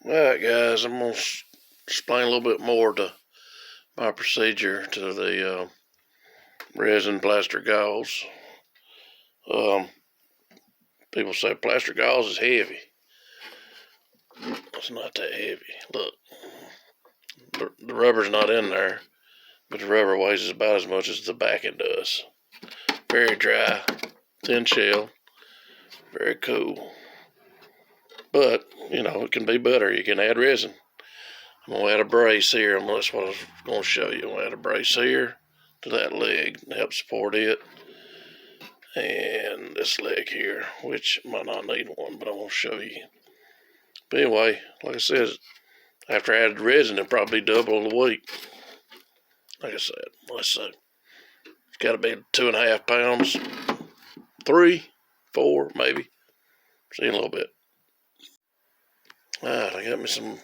Alright guys, I'm going to explain a little bit more to my procedure to the resin plaster gauze. People say plaster gauze is heavy. It's not that heavy. Look, the rubber's not in there, but the rubber weighs about as much as the backing does. Very dry, thin shell, very cool. But, you know, it can be better. You can add resin. I'm going to add a brace here, and that's what I was going to show you. I'm going to add a brace here to that leg to help support it. And this leg here, which might not need one, but I want to show you. But anyway, like I said, after I added resin, it'll probably double the weight. Like I said, let's see. It's got to be 2.5 pounds, 3, 4, maybe. See in a little bit. Alright, I got me some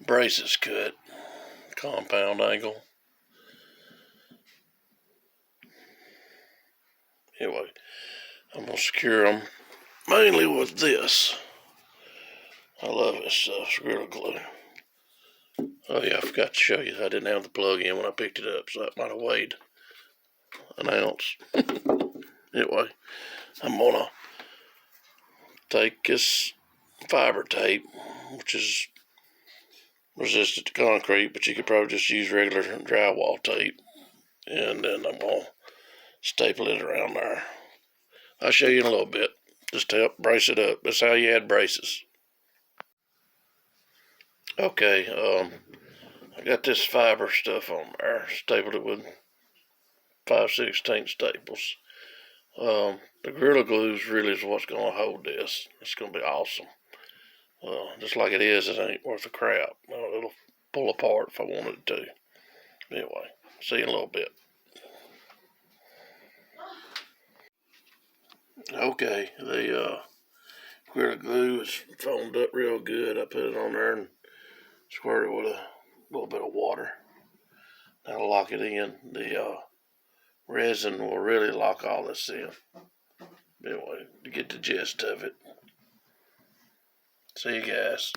braces cut, compound angle. Anyway, I'm going to secure them mainly with this. I love this stuff, it's Gorilla Glue. Oh yeah, I forgot to show you. I didn't have the plug in when I picked it up, so that might have weighed an ounce. Anyway, I'm going to take this fiber tape, which is resistant to concrete, but you could probably just use regular drywall tape, and then I'm going to staple it around there. I'll show you in a little bit, just to help brace it up. That's how you add braces. Okay, I got this fiber stuff on there, stapled it with 5/16 staples. The Gorilla Glue really is what's going to hold this. It's going to be awesome. Just like it is, it ain't worth a crap. It'll pull apart if I wanted it to. Anyway, see you in a little bit. Okay, the Gorilla Glue is foamed up real good. I put it on there and squirt it with a little bit of water. That'll lock it in. The resin will really lock all this in. Anyway, to get the gist of it. See you guys.